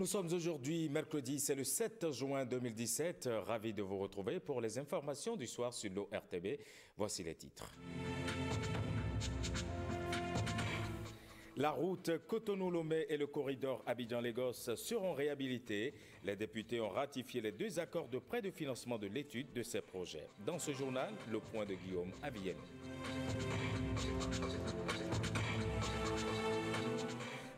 Nous sommes aujourd'hui mercredi, c'est le 7 juin 2017. Ravi de vous retrouver pour les informations du soir sur l'ORTB. Voici les titres. La route Cotonou-Lomé et le corridor Abidjan-Lagos seront réhabilités. Les députés ont ratifié les deux accords de prêt de financement de l'étude de ces projets. Dans ce journal, le point de Guillaume Avienne.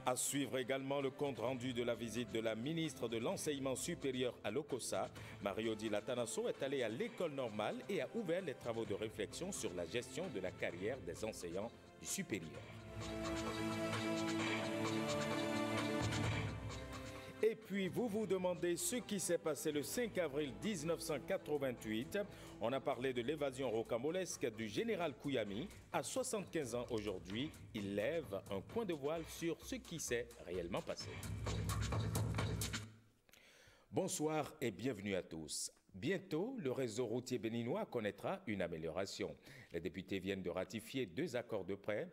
À suivre également le compte-rendu de la visite de la ministre de l'Enseignement supérieur à l'Okossa. Mario-Di Latanasso est allé à l'école normale et a ouvert les travaux de réflexion sur la gestion de la carrière des enseignants du supérieur. Et puis, vous vous demandez ce qui s'est passé le 5 avril 1988. On a parlé de l'évasion rocambolesque du général Kouyami. À 75 ans aujourd'hui, il lève un coin de voile sur ce qui s'est réellement passé. Bonsoir et bienvenue à tous. Bientôt, le réseau routier béninois connaîtra une amélioration. Les députés viennent de ratifier deux accords de prêt.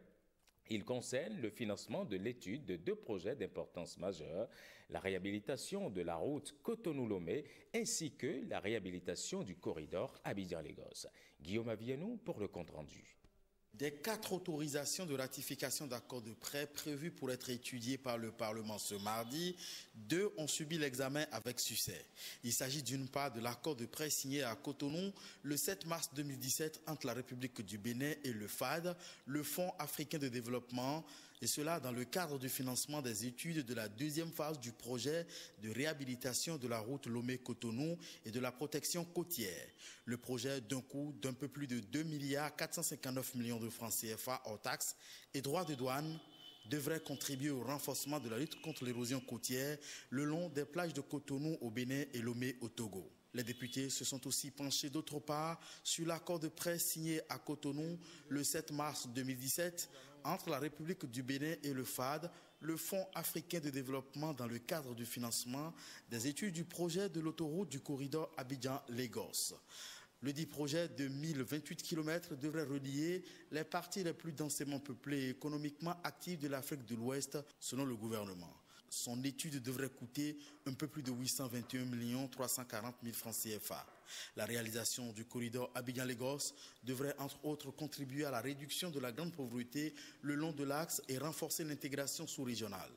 Il concerne le financement de l'étude de deux projets d'importance majeure, la réhabilitation de la route Cotonou-Lomé ainsi que la réhabilitation du corridor Abidjan-Lagos. Guillaume Avienou pour le compte-rendu. Des 4 autorisations de ratification d'accords de prêt prévues pour être étudiées par le Parlement ce mardi, 2 ont subi l'examen avec succès. Il s'agit d'une part de l'accord de prêt signé à Cotonou le 7 mars 2017 entre la République du Bénin et le FAD, le Fonds africain de développement, et cela dans le cadre du financement des études de la deuxième phase du projet de réhabilitation de la route Lomé-Cotonou et de la protection côtière. Le projet d'un coût d'un peu plus de 2,459 milliards de francs CFA hors taxes et droits de douane devrait contribuer au renforcement de la lutte contre l'érosion côtière le long des plages de Cotonou au Bénin et Lomé au Togo. Les députés se sont aussi penchés d'autre part sur l'accord de prêt signé à Cotonou le 7 mars 2017 entre la République du Bénin et le FAD, le Fonds africain de développement dans le cadre du financement des études du projet de l'autoroute du corridor Abidjan-Lagos. Le dit projet de 1028 km devrait relier les parties les plus densément peuplées et économiquement actives de l'Afrique de l'Ouest, selon le gouvernement. Son étude devrait coûter un peu plus de 821 340 000 francs CFA. La réalisation du corridor Abidjan-Lagos devrait entre autres contribuer à la réduction de la grande pauvreté le long de l'axe et renforcer l'intégration sous-régionale.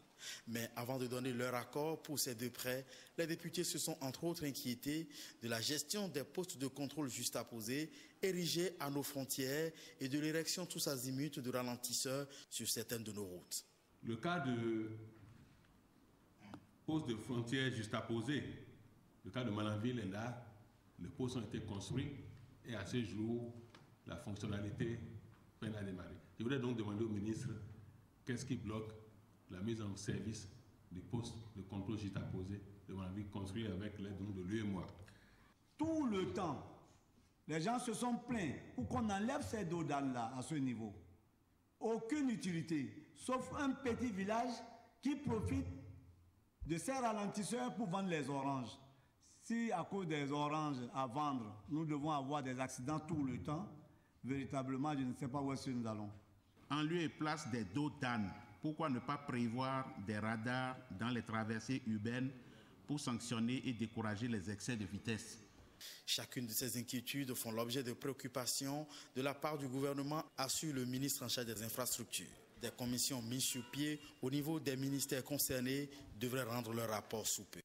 Mais avant de donner leur accord pour ces deux prêts, les députés se sont entre autres inquiétés de la gestion des postes de contrôle juxtaposés érigés à nos frontières et de l'érection tous azimuts de ralentisseurs sur certaines de nos routes. Le cas de postes de frontières juxtaposés, le cas de Malanville-Lenda, les postes ont été construits et à ce jour, la fonctionnalité peine à démarrer. Je voudrais donc demander au ministre qu'est-ce qui bloque la mise en service des postes de contrôle juxtaposés de Malanville construits avec l'aide de l'UEMOA. Tout le temps, les gens se sont plaints pour qu'on enlève ces dodanes-là à ce niveau. Aucune utilité, sauf un petit village qui profite de ces ralentisseurs pour vendre les oranges. Si à cause des oranges à vendre, nous devons avoir des accidents tout le temps, véritablement, je ne sais pas où est-ce que nous allons. En lieu et place des dos d'âne, pourquoi ne pas prévoir des radars dans les traversées urbaines pour sanctionner et décourager les excès de vitesse? Chacune de ces inquiétudes font l'objet de préoccupations de la part du gouvernement, assure le ministre en charge des infrastructures. Des commissions mises sur pied au niveau des ministères concernés devraient rendre leur rapport sous peu.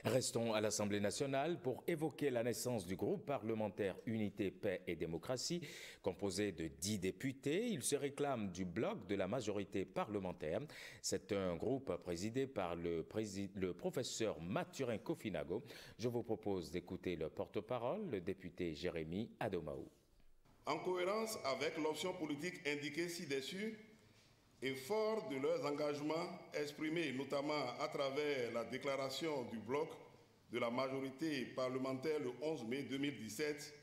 Restons à l'Assemblée nationale pour évoquer la naissance du groupe parlementaire Unité, Paix et Démocratie, composé de 10 députés. Il se réclame du bloc de la majorité parlementaire. C'est un groupe présidé par le professeur Mathurin Kofinago. Je vous propose d'écouter le porte-parole, le député Jérémy Adomaou. En cohérence avec l'option politique indiquée ci-dessus, et fort de leurs engagements exprimés notamment à travers la déclaration du bloc de la majorité parlementaire le 11 mai 2017,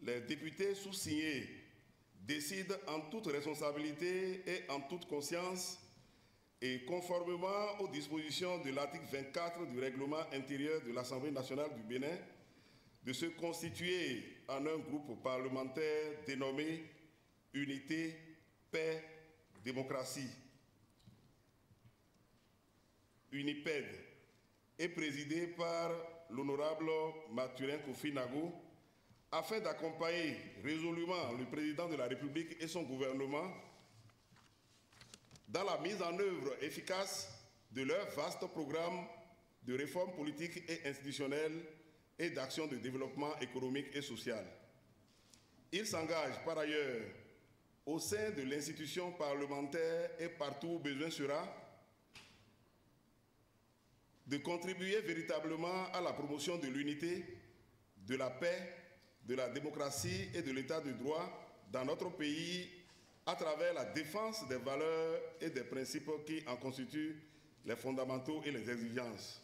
les députés sous-signés décident en toute responsabilité et en toute conscience et conformément aux dispositions de l'article 24 du règlement intérieur de l'Assemblée nationale du Bénin, de se constituer en un groupe parlementaire dénommé Unité, Paix, Démocratie. UNIPED est présidée par l'honorable Mathurin Kofi Nagu afin d'accompagner résolument le président de la République et son gouvernement dans la mise en œuvre efficace de leur vaste programme de réforme politique et institutionnelle et d'action de développement économique et social. Il s'engage par ailleurs au sein de l'institution parlementaire et partout où besoin sera de contribuer véritablement à la promotion de l'unité, de la paix, de la démocratie et de l'état de droit dans notre pays à travers la défense des valeurs et des principes qui en constituent les fondamentaux et les exigences.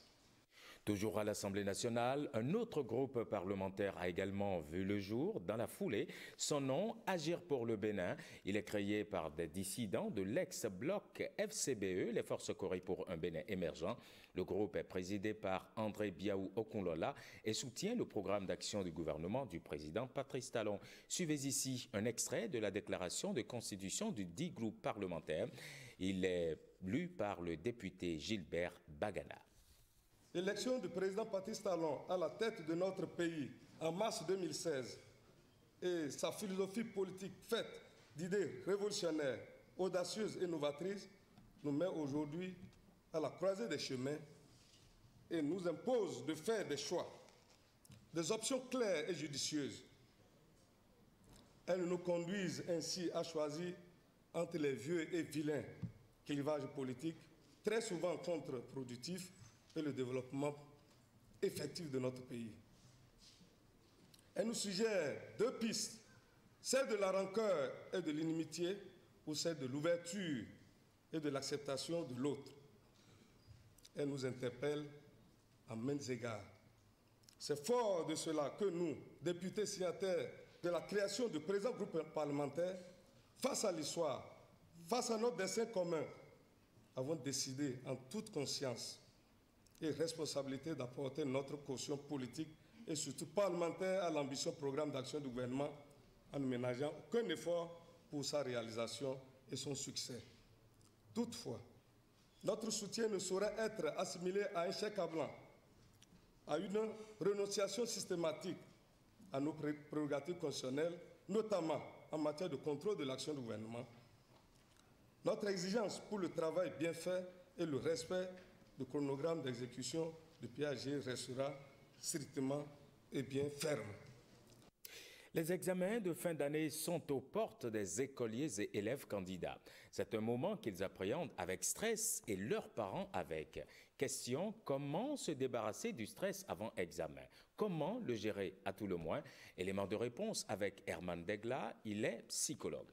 Toujours à l'Assemblée nationale, un autre groupe parlementaire a également vu le jour dans la foulée. Son nom, Agir pour le Bénin. Il est créé par des dissidents de l'ex-bloc FCBE, les Forces Corées pour un Bénin émergent. Le groupe est présidé par André Biaou Okunlola et soutient le programme d'action du gouvernement du président Patrice Talon. Suivez ici un extrait de la déclaration de constitution du dit groupe parlementaire. Il est lu par le député Gilbert Bagana. L'élection du président Patrice Talon à la tête de notre pays en mars 2016 et sa philosophie politique faite d'idées révolutionnaires, audacieuses et novatrices nous met aujourd'hui à la croisée des chemins et nous impose de faire des choix, des options claires et judicieuses. Elles nous conduisent ainsi à choisir entre les vieux et vilains clivages politiques, très souvent contre-productifs, et le développement effectif de notre pays. Elle nous suggère deux pistes, celle de la rancœur et de l'inimitié ou celle de l'ouverture et de l'acceptation de l'autre. Elle nous interpelle à maints égards. C'est fort de cela que nous, députés signataires de la création du présent groupe parlementaire, face à l'histoire, face à notre dessein commun, avons décidé en toute conscience et responsabilité d'apporter notre caution politique et surtout parlementaire à l'ambitieux programme d'action du gouvernement en ne ménageant aucun effort pour sa réalisation et son succès. Toutefois, notre soutien ne saurait être assimilé à un chèque à blanc, à une renonciation systématique à nos prérogatives constitutionnelles, notamment en matière de contrôle de l'action du gouvernement. Notre exigence pour le travail bien fait et le respect du chronogramme d'exécution du PAG restera strictement et bien ferme. Les examens de fin d'année sont aux portes des écoliers et élèves candidats. C'est un moment qu'ils appréhendent avec stress et leurs parents avec. Question, comment se débarrasser du stress avant examen? Comment le gérer à tout le moins? Élément de réponse avec Herman Degla, il est psychologue.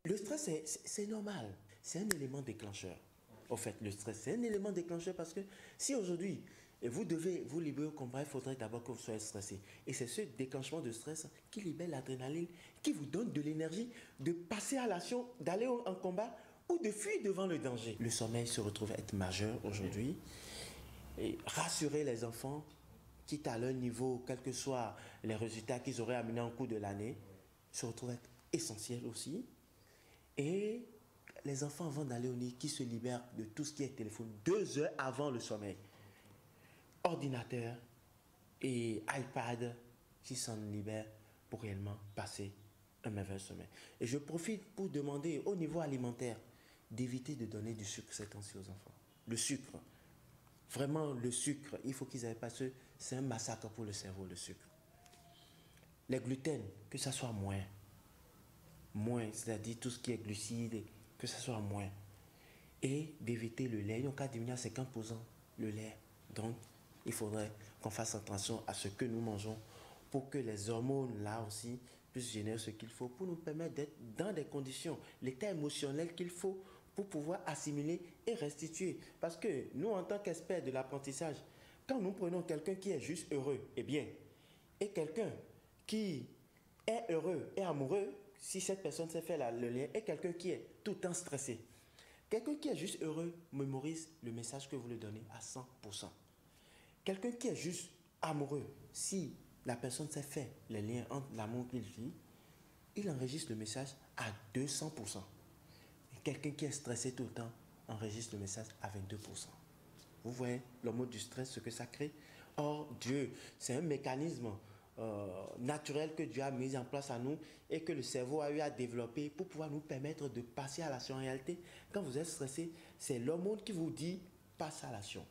Le stress, c'est normal, c'est un élément déclencheur. Au fait, le stress, c'est un élément déclencheur parce que si aujourd'hui, vous devez vous libérer au combat, il faudrait d'abord que vous soyez stressé. Et c'est ce déclenchement de stress qui libère l'adrénaline, qui vous donne de l'énergie de passer à l'action, d'aller en combat ou de fuir devant le danger. Le sommeil se retrouve être majeur aujourd'hui. Et rassurer les enfants, quitte à leur niveau, quels que soient les résultats qu'ils auraient amenés en cours de l'année, se retrouve être essentiel aussi. Et les enfants, avant d'aller au nid, qui se libèrent de tout ce qui est téléphone 2 heures avant le sommeil. Ordinateur et iPad, qui s'en libèrent pour réellement passer un merveilleux sommeil. Et je profite pour demander au niveau alimentaire d'éviter de donner du sucre ces temps-ci aux enfants. Le sucre, vraiment le sucre, il faut qu'ils aient pas ce, c'est un massacre pour le cerveau, le sucre. Les gluten, que ça soit moins, c'est-à-dire tout ce qui est glucides, que ce soit moins. Et d'éviter le lait. Donc, à diminuer à 50% le lait. Donc, il faudrait qu'on fasse attention à ce que nous mangeons pour que les hormones, là aussi, puissent générer ce qu'il faut pour nous permettre d'être dans des conditions, l'état émotionnel qu'il faut pour pouvoir assimiler et restituer. Parce que nous, en tant qu'experts de l'apprentissage, quand nous prenons quelqu'un qui est juste heureux, eh bien, et quelqu'un qui est heureux et amoureux, si cette personne sait faire le lien, et quelqu'un qui est tout le temps stressé. Quelqu'un qui est juste heureux mémorise le message que vous lui donnez à 100%. Quelqu'un qui est juste amoureux, si la personne sait faire le lien entre l'amour qu'il vit, il enregistre le message à 200%. Et quelqu'un qui est stressé tout le temps enregistre le message à 22%. Vous voyez l'hormone du stress, ce que ça crée. Or, Dieu, c'est un mécanisme naturel que Dieu a mis en place à nous et que le cerveau a eu à développer pour pouvoir nous permettre de passer à l'action. En réalité, quand vous êtes stressé, c'est l'hormone qui vous dit passe à l'action.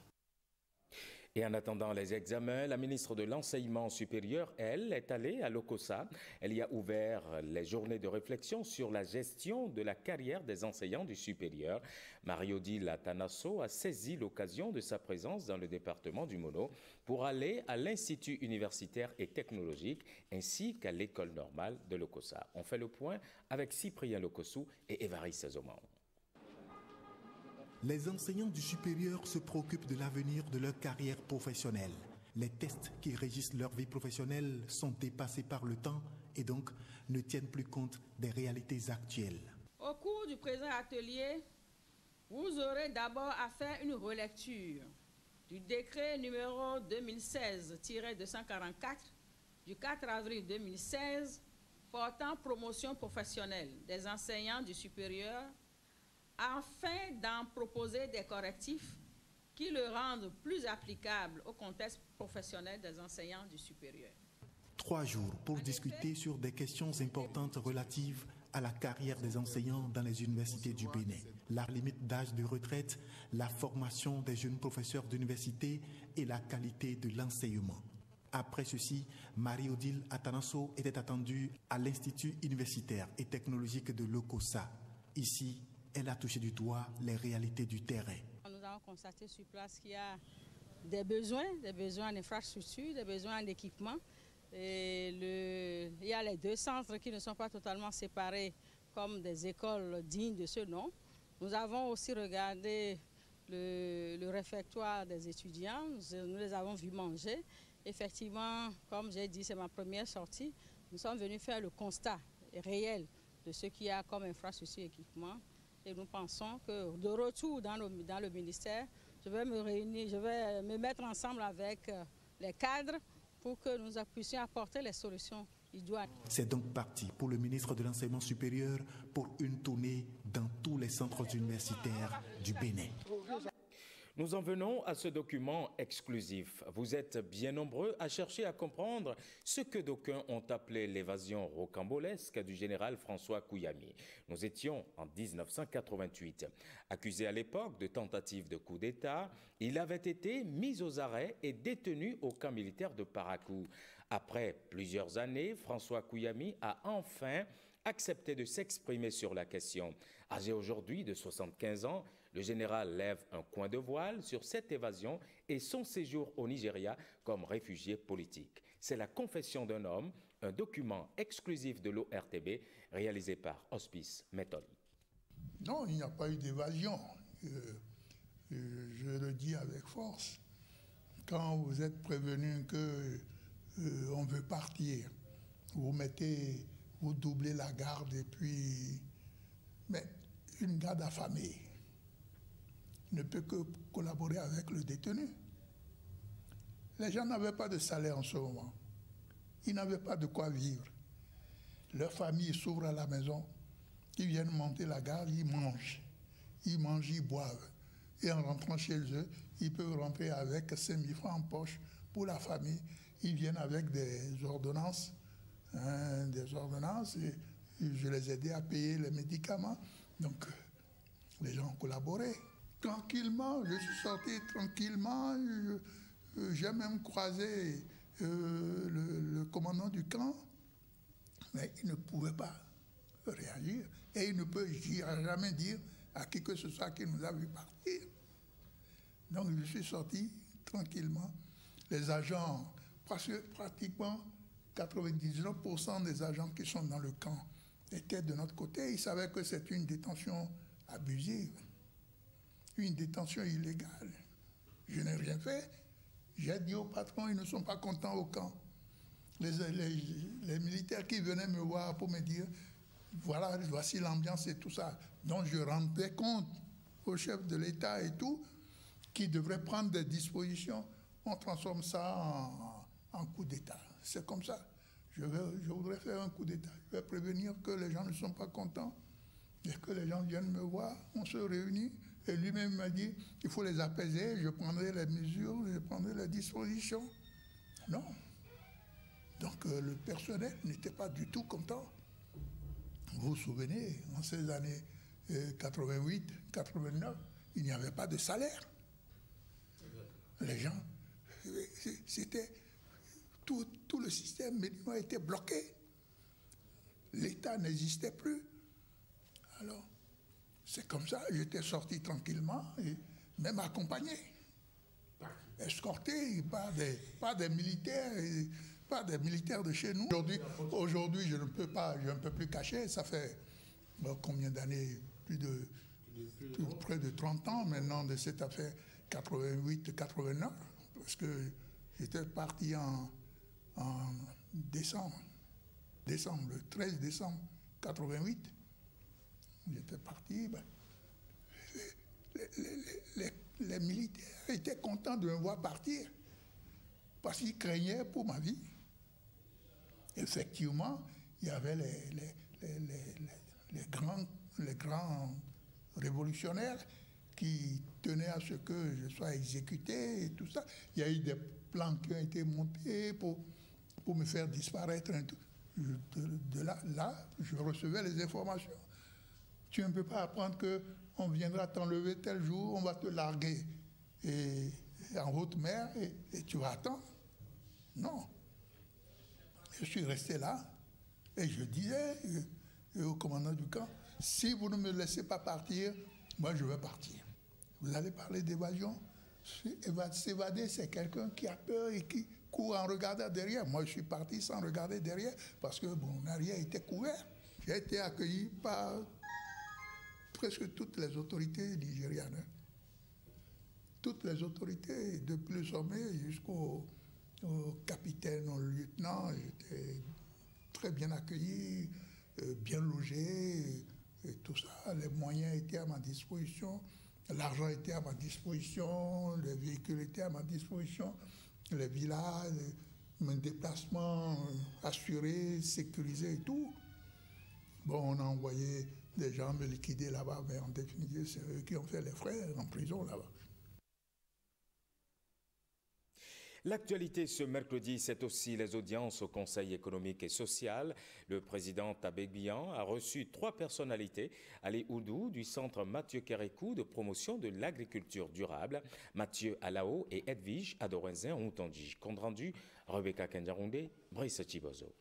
Et en attendant les examens, la ministre de l'Enseignement supérieur, elle, est allée à l'OCOSA. Elle y a ouvert les journées de réflexion sur la gestion de la carrière des enseignants du supérieur. Marie-Odile Atanasso a saisi l'occasion de sa présence dans le département du Mono pour aller à l'Institut universitaire et technologique ainsi qu'à l'école normale de l'OCOSA. On fait le point avec Cyprien Lokossou et Évariste Zoman. Les enseignants du supérieur se préoccupent de l'avenir de leur carrière professionnelle. Les tests qui régissent leur vie professionnelle sont dépassés par le temps et donc ne tiennent plus compte des réalités actuelles. Au cours du présent atelier, vous aurez d'abord à faire une relecture du décret numéro 2016-244 du 4 avril 2016 portant promotion professionnelle des enseignants du supérieur afin d'en proposer des correctifs qui le rendent plus applicable au contexte professionnel des enseignants du supérieur. 3 jours pour discuter sur des questions importantes relatives à la carrière des enseignants dans les universités du Bénin, la limite d'âge de retraite, la formation des jeunes professeurs d'université et la qualité de l'enseignement. Après ceci, Marie-Odile Atanasso était attendue à l'Institut universitaire et technologique de l'OCOSA. Ici, elle a touché du doigt les réalités du terrain. Nous avons constaté sur place qu'il y a des besoins en infrastructure, des besoins en équipement. Il y a les 2 centres qui ne sont pas totalement séparés comme des écoles dignes de ce nom. Nous avons aussi regardé le réfectoire des étudiants, nous les avons vus manger. Effectivement, comme j'ai dit, c'est ma première sortie. Nous sommes venus faire le constat réel de ce qu'il y a comme infrastructure et équipement. Et nous pensons que de retour dans le ministère, je vais me mettre ensemble avec les cadres pour que nous puissions apporter les solutions idoines. C'est donc parti pour le ministre de l'Enseignement supérieur pour une tournée dans tous les centres universitaires du Bénin. Nous en venons à ce document exclusif. Vous êtes bien nombreux à chercher à comprendre ce que d'aucuns ont appelé l'évasion rocambolesque du général François Kouyami. Nous étions en 1988. Accusé à l'époque de tentative de coup d'État, il avait été mis aux arrêts et détenu au camp militaire de Parakou. Après plusieurs années, François Kouyami a enfin accepté de s'exprimer sur la question. Âgé aujourd'hui de 75 ans, le général lève un coin de voile sur cette évasion et son séjour au Nigeria comme réfugié politique. C'est la confession d'un homme, un document exclusif de l'ORTB réalisé par Hospice Méthode. Non, il n'y a pas eu d'évasion. Je le dis avec force. Quand vous êtes prévenu qu'on veut partir, vous doublez la garde et puis... Mais une garde affamée ne peut que collaborer avec le détenu. Les gens n'avaient pas de salaire en ce moment. Ils n'avaient pas de quoi vivre. Leur famille s'ouvre à la maison. Ils viennent monter la garde, ils mangent. Ils mangent, ils boivent. Et en rentrant chez eux, ils peuvent rentrer avec 5 000 francs en poche pour la famille. Ils viennent avec des ordonnances. Et je les aidais à payer les médicaments. Donc, les gens ont collaboré. Tranquillement, je suis sorti tranquillement. J'ai même croisé le commandant du camp, mais il ne pouvait pas réagir. Et il ne peut jamais dire à qui que ce soit qui nous a vu partir. Donc, je suis sorti tranquillement. Les agents, pratiquement 99% des agents qui sont dans le camp étaient de notre côté. Ils savaient que c'est une détention abusive, une détention illégale. Je n'ai rien fait. J'ai dit au patron, ils ne sont pas contents au camp. Les militaires qui venaient me voir pour me dire, voilà, voici l'ambiance et tout ça. Donc je rendais compte au chef de l'État et tout, qui devrait prendre des dispositions. On transforme ça en coup d'État. C'est comme ça. Je voudrais faire un coup d'État. Je vais prévenir que les gens ne sont pas contents et que les gens viennent me voir. On se réunit Et lui-même m'a dit, il faut les apaiser, je prendrai les mesures, je prendrai les dispositions. Non. Donc le personnel n'était pas du tout content. Vous vous souvenez, en ces années 88, 89, il n'y avait pas de salaire. Les gens, c'était... Tout le système béninois était bloqué. L'État n'existait plus. Alors, c'est comme ça, j'étais sorti tranquillement, et même accompagné, escorté par des militaires, pas des militaires de chez nous. Aujourd'hui, je ne peux plus cacher, ça fait combien d'années, près de 30 ans maintenant de cette affaire, 88-89, parce que j'étais parti en décembre, le 13 décembre 88. J'étais parti, les militaires étaient contents de me voir partir parce qu'ils craignaient pour ma vie. Effectivement, il y avait les grands révolutionnaires qui tenaient à ce que je sois exécuté et tout ça. Il y a eu des plans qui ont été montés pour me faire disparaître. De là, je recevais les informations. Tu ne peux pas apprendre qu'on viendra t'enlever tel jour, on va te larguer en haute mer et tu vas attendre. Non. Je suis resté là et je disais au commandant du camp, si vous ne me laissez pas partir, moi je vais partir. Vous allez parler d'évasion. S'évader, c'est quelqu'un qui a peur et qui court en regardant derrière. Moi je suis parti sans regarder derrière parce que mon arrière était couvert. J'ai été accueilli par presque toutes les autorités nigérianes. Toutes les autorités, depuis le sommet jusqu'au capitaine, au lieutenant, j'étais très bien accueilli, bien logé, et tout ça. Les moyens étaient à ma disposition, l'argent était à ma disposition, les véhicules étaient à ma disposition, les villas, mes déplacements assurés, sécurisés et tout. Bon, on a envoyé des gens me liquider là-bas, mais en définitive, c'est eux qui ont fait les frais en prison là-bas. L'actualité ce mercredi, c'est aussi les audiences au Conseil économique et social. Le président Tabegbian a reçu 3 personnalités, Ali Oudou du centre Mathieu Kérékou de promotion de l'agriculture durable, Mathieu Alao et Edwige Adorensin Ontanji. Compte rendu, Rebecca Kenjarounde, Brice Chibozo.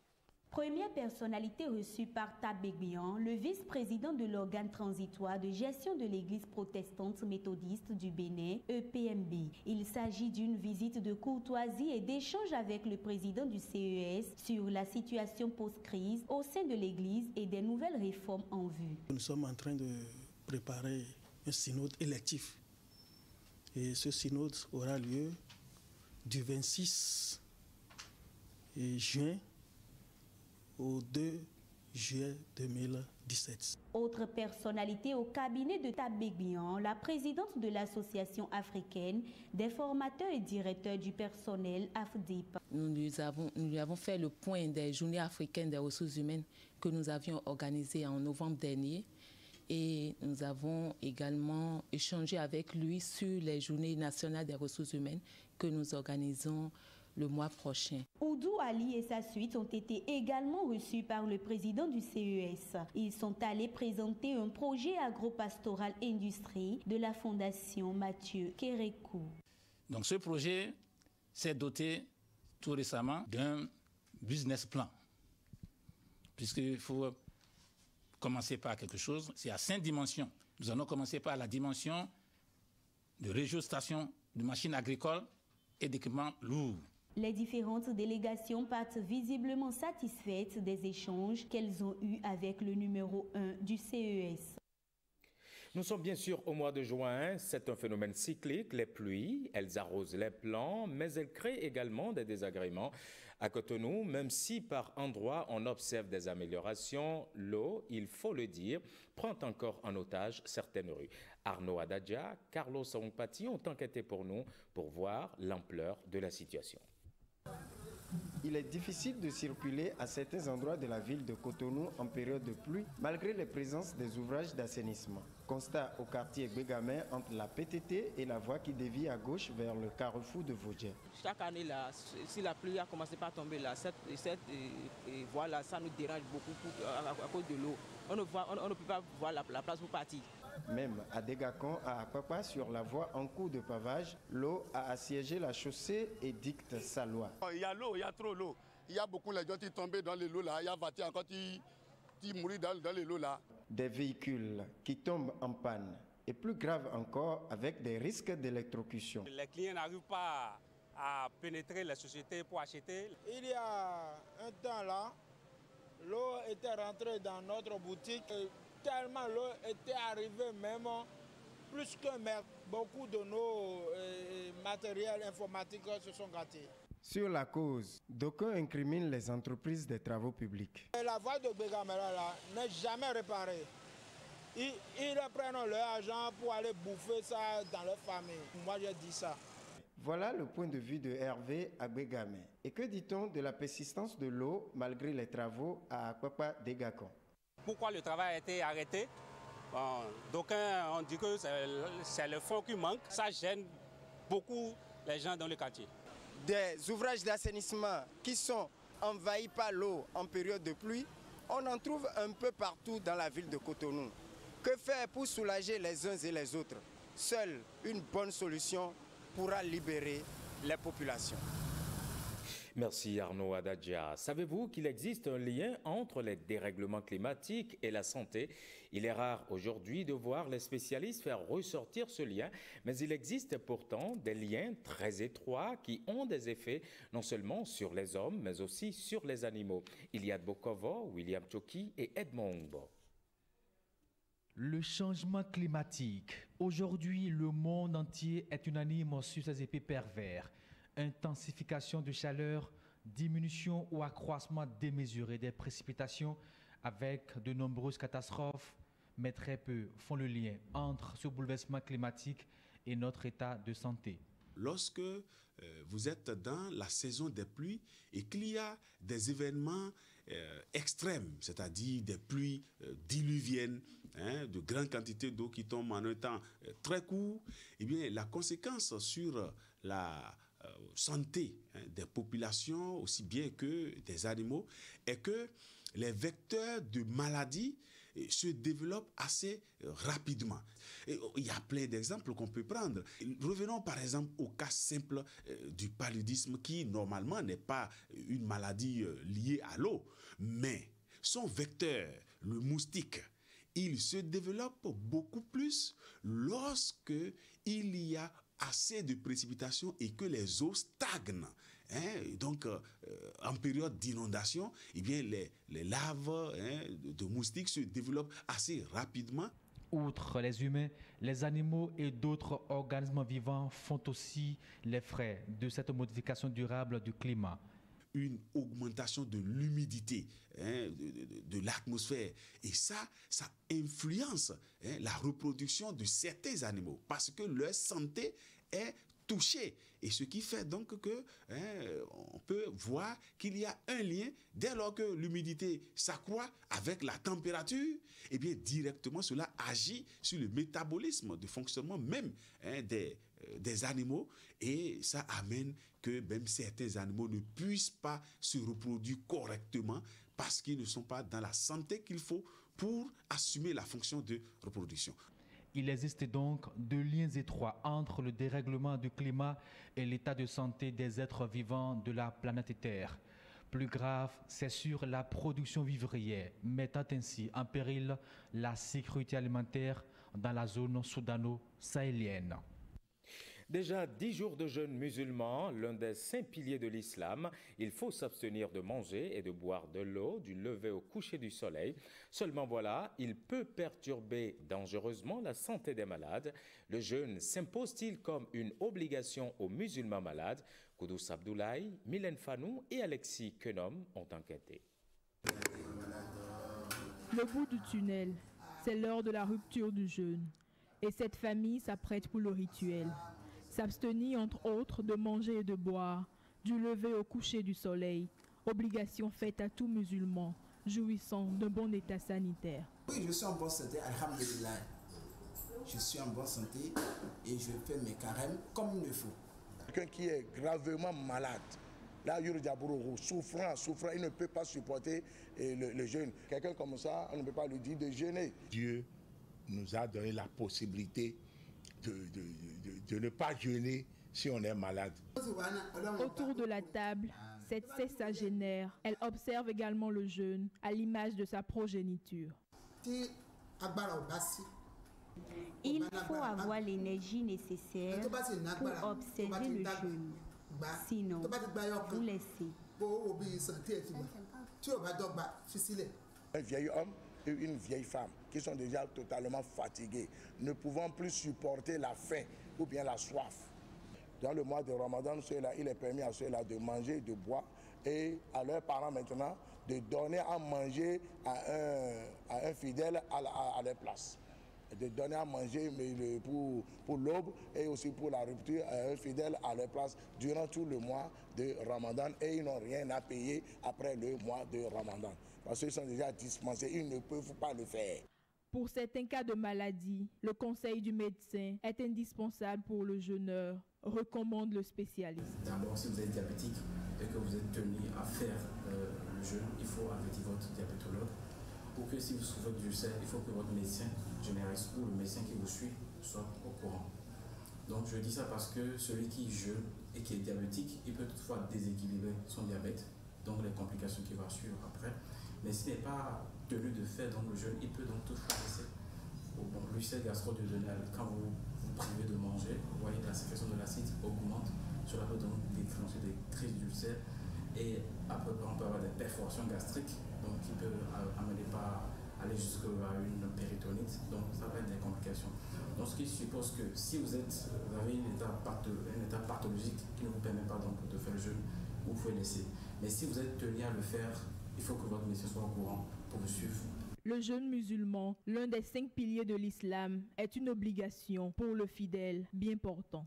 Première personnalité reçue par Tabegbian, le vice-président de l'organe transitoire de gestion de l'Église protestante méthodiste du Bénin, EPMB. Il s'agit d'une visite de courtoisie et d'échange avec le président du CES sur la situation post-crise au sein de l'Église et des nouvelles réformes en vue. Nous sommes en train de préparer un synode électif. Et ce synode aura lieu du 26 juin au 2 juillet 2017. Autre personnalité au cabinet de Tabegbian, la présidente de l'Association africaine des formateurs et directeurs du personnel, AFDIP. Nous lui avons fait le point des journées africaines des ressources humaines que nous avions organisées en novembre dernier. Et nous avons également échangé avec lui sur les journées nationales des ressources humaines que nous organisons le mois prochain. Oudou Ali et sa suite ont été également reçus par le président du CES. Ils sont allés présenter un projet agropastoral industrie de la fondation Mathieu Kérékou. Donc ce projet s'est doté tout récemment d'un business plan, puisqu'il faut commencer par quelque chose. C'est à 5 dimensions. Nous allons commencer par la dimension de régéostation de machines agricoles et d'équipements lourds. Les différentes délégations partent visiblement satisfaites des échanges qu'elles ont eus avec le numéro 1 du CES. Nous sommes bien sûr au mois de juin, c'est un phénomène cyclique, les pluies, elles arrosent les plants, mais elles créent également des désagréments. À Cotonou, même si par endroits on observe des améliorations, l'eau, il faut le dire, prend encore en otage certaines rues. Arnaud Adadja, Carlos Saoungpati ont enquêté pour nous pour voir l'ampleur de la situation. il est difficile de circuler à certains endroits de la ville de Cotonou en période de pluie, malgré la présence des ouvrages d'assainissement. Constat au quartier Bégamin entre la PTT et la voie qui dévie à gauche vers le carrefour de Vaudien. Chaque année, là, si la pluie a commencé par tomber, là, cette voie-là, ça nous dérange beaucoup à cause de l'eau. On ne peut pas voir la place pour partir. Même à Dégacon, à Akpapa, sur la voie en cours de pavage, l'eau a assiégé la chaussée et dicte sa loi. Il y a l'eau, il y a trop l'eau. Il y a beaucoup de gens qui tombent dans les lots là. Il y a Vati encore qui mourent dans les lots là. Des véhicules qui tombent en panne. Et plus grave encore, avec des risques d'électrocution. Les clients n'arrivent pas à pénétrer les sociétés pour acheter. Il y a un temps là, l'eau était rentrée dans notre boutique. Tellement l'eau était arrivée même plus que merde. Beaucoup de nos matériels informatiques se sont gâtés. Sur la cause, d'aucuns incriminent les entreprises des travaux publics. La voie de Bégamela là n'est jamais réparée. Ils prennent leur argent pour aller bouffer ça dans leur famille. Moi j'ai dit ça. Voilà le point de vue de Hervé à Bégamé. Et que dit-on de la persistance de l'eau malgré les travaux à Akpapa Dégacon? Pourquoi le travail a été arrêté? Bon, d'aucuns ont dit que c'est le fond qui manque. Ça gêne beaucoup les gens dans le quartier. Des ouvrages d'assainissement qui sont envahis par l'eau en période de pluie, on en trouve un peu partout dans la ville de Cotonou. Que faire pour soulager les uns et les autres? Seule une bonne solution pourra libérer les populations. Merci Arnaud Adadja. Savez-vous qu'il existe un lien entre les dérèglements climatiques et la santé? Il est rare aujourd'hui de voir les spécialistes faire ressortir ce lien, mais il existe pourtant des liens très étroits qui ont des effets non seulement sur les hommes, mais aussi sur les animaux. Iliad Bokovo, William Choki et Edmond Ngbo. Le changement climatique. Aujourd'hui, le monde entier est unanime sur ces effets pervers. Intensification de chaleur, diminution ou accroissement démesuré des précipitations avec de nombreuses catastrophes, mais très peu font le lien entre ce bouleversement climatique et notre état de santé. Lorsque vous êtes dans la saison des pluies et qu'il y a des événements extrêmes, c'est-à-dire des pluies diluviennes, de grandes quantités d'eau qui tombent en un temps très court, eh bien, la conséquence sur la santé des populations, aussi bien que des animaux, est que les vecteurs de maladies se développent assez rapidement. Et il y a plein d'exemples qu'on peut prendre. Revenons par exemple au cas simple du paludisme qui normalement n'est pas une maladie liée à l'eau, mais son vecteur, le moustique, il se développe beaucoup plus lorsque il y a assez de précipitations et que les eaux stagnent. Donc, en période d'inondation, eh bien, les larves de moustiques se développent assez rapidement. Outre les humains, les animaux et d'autres organismes vivants font aussi les frais de cette modification durable du climat. Une augmentation de l'humidité de l'atmosphère. Et ça influence la reproduction de certains animaux parce que leur santé est touchée. Et ce qui fait donc que on peut voir qu'il y a un lien dès lors que l'humidité s'accroît avec la température, et bien directement cela agit sur le métabolisme de fonctionnement même des animaux et ça amène que même certains animaux ne puissent pas se reproduire correctement parce qu'ils ne sont pas dans la santé qu'il faut pour assumer la fonction de reproduction. Il existe donc de liens étroits entre le dérèglement du climat et l'état de santé des êtres vivants de la planète Terre. Plus grave, c'est sur la production vivrière, mettant ainsi en péril la sécurité alimentaire dans la zone soudano-sahélienne. Déjà 10 jours de jeûne musulman, l'un des 5 piliers de l'islam. Il faut s'abstenir de manger et de boire de l'eau du lever au coucher du soleil. Seulement voilà, il peut perturber dangereusement la santé des malades. Le jeûne s'impose-t-il comme une obligation aux musulmans malades? Koudous Abdoulaye, Mylène Fanou et Alexis Kenom ont enquêté. Le bout du tunnel, c'est l'heure de la rupture du jeûne. Et cette famille s'apprête pour le rituel. S'abstenir, entre autres, de manger et de boire du lever au coucher du soleil. Obligation faite à tout musulman jouissant d'un bon état sanitaire. Oui, je suis en bonne santé, alhamdulillah. Je suis en bonne santé et je fais mes carèmes comme il le faut. Quelqu'un qui est gravement malade, là, souffrant, il ne peut pas supporter le jeûne. Quelqu'un comme ça, on ne peut pas lui dire de jeûner. Dieu nous a donné la possibilité de ne pas jeûner si on est malade. Autour de la table, cette sexagénaire, elle observe également le jeûne à l'image de sa progéniture. Il faut avoir l'énergie nécessaire pour observer le jeûne. Sinon, vous laissez. Un vieil homme et une vieille femme qui sont déjà totalement fatigués, ne pouvant plus supporter la faim ou bien la soif. Dans le mois de Ramadan, ceux-là, il est permis à ceux-là de manger, de boire et à leurs parents maintenant de donner à manger à un fidèle à leur place. De donner à manger pour l'aube et aussi pour la rupture à un fidèle à leur place durant tout le mois de Ramadan et ils n'ont rien à payer après le mois de Ramadan. Parce qu'ils sont déjà dispensés, ils ne peuvent pas le faire. Pour certains cas de maladie, le conseil du médecin est indispensable pour le jeûneur, recommande le spécialiste. D'abord, si vous êtes diabétique et que vous êtes tenu à faire le jeûne, il faut avertir votre diabétologue. Pour que si vous souffrez d'ulcère, il faut que votre médecin généraliste ou le médecin qui vous suit soit au courant. Donc je dis ça parce que celui qui jeûne et qui est diabétique, il peut toutefois déséquilibrer son diabète, donc les complications qui vont suivre après. Mais s'il n'est pas tenu de faire donc le jeûne, il peut donc toutefois laisser. Bon, l'ulcère gastro-duodénal, quand vous vous privez de manger, vous voyez la sécrétion de l'acide augmente, cela peut donc déclencher des crises d'ulcère et après on peut avoir des perforations gastriques, donc qui peuvent amener pas aller jusqu'à une péritonite, donc ça va être des complications. Donc ce qui suppose que si vous avez un état pathologique qui ne vous permet pas donc de faire le jeûne, vous pouvez laisser. Mais si vous êtes tenu à le faire, il faut que votre médecin soit au courant pour vous suivre. Le jeûne musulman, l'un des 5 piliers de l'islam, est une obligation pour le fidèle bien portant.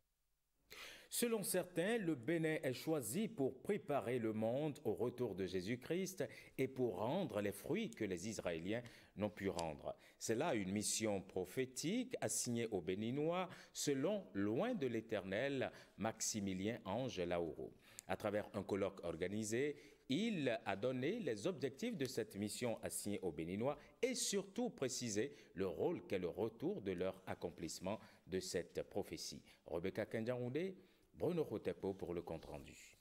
Selon certains, le Bénin est choisi pour préparer le monde au retour de Jésus-Christ et pour rendre les fruits que les Israéliens n'ont pu rendre. C'est là une mission prophétique assignée aux Béninois selon Loin de l'Éternel, Maximilien Ange Laouro. À travers un colloque organisé, il a donné les objectifs de cette mission assignée aux Béninois et surtout précisé le rôle qu'est le retour de leur accomplissement de cette prophétie. Rebecca Kendiaroundé, Bruno Rotepo pour le compte-rendu.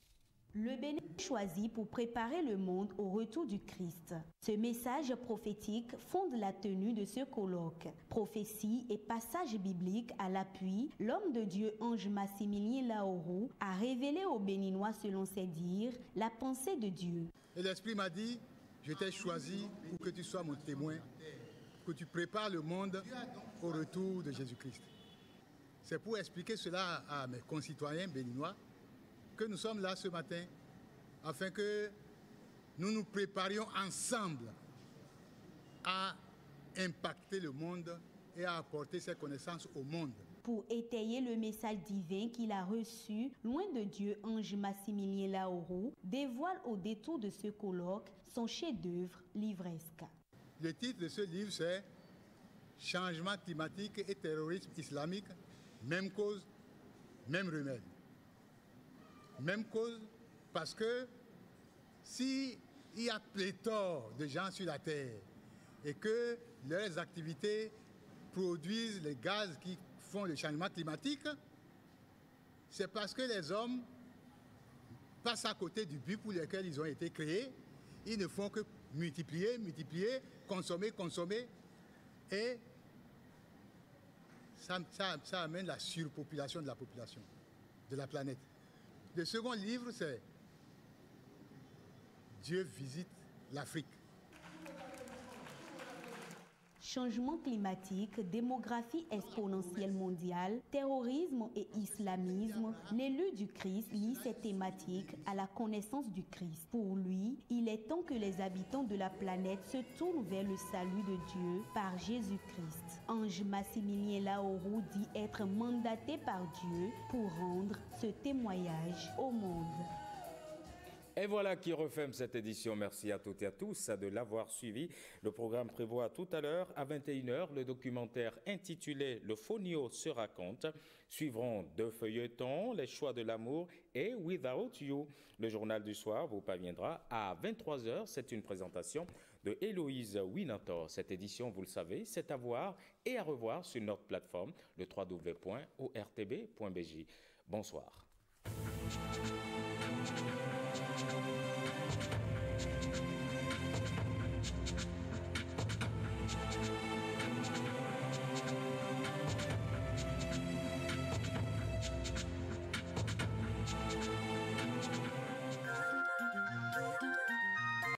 Le Bénin est choisi pour préparer le monde au retour du Christ. Ce message prophétique fonde la tenue de ce colloque. Prophétie et passage biblique à l'appui, l'homme de Dieu Ange Maximilien Laouro a révélé aux Béninois, selon ses dires, la pensée de Dieu. Et l'Esprit m'a dit, je t'ai choisi pour que tu sois mon témoin, que tu prépares le monde au retour de Jésus-Christ. C'est pour expliquer cela à mes concitoyens béninois que nous sommes là ce matin afin que nous nous préparions ensemble à impacter le monde et à apporter ces connaissances au monde. Pour étayer le message divin qu'il a reçu, Loin de Dieu, Ange Maximilien Laouro dévoile au détour de ce colloque son chef-d'œuvre livresque. Le titre de ce livre, c'est « Changement climatique et terrorisme islamique, même cause, même remède ». Même cause parce que s'il y a pléthore de gens sur la Terre et que leurs activités produisent les gaz qui font le changement climatique, c'est parce que les hommes passent à côté du but pour lequel ils ont été créés. Ils ne font que multiplier, multiplier, consommer, consommer. Et ça amène la surpopulation de la population, de la planète. Le second livre, c'est Dieu visite l'Afrique. Changement climatique, démographie exponentielle mondiale, terrorisme et islamisme, l'élu du Christ lie ces thématiques à la connaissance du Christ. Pour lui, il est temps que les habitants de la planète se tournent vers le salut de Dieu par Jésus-Christ. Ange Maximilien Laouro dit être mandaté par Dieu pour rendre ce témoignage au monde. Et voilà qui referme cette édition. Merci à toutes et à tous de l'avoir suivi. Le programme prévoit tout à l'heure, à 21h, le documentaire intitulé « Le Fonio se raconte ». Suivront 2 feuilletons, Les choix de l'amour et Without You. Le journal du soir vous parviendra à 23h. C'est une présentation de Héloïse Winator. Cette édition, vous le savez, c'est à voir et à revoir sur notre plateforme, le www.ortb.bj. Bonsoir.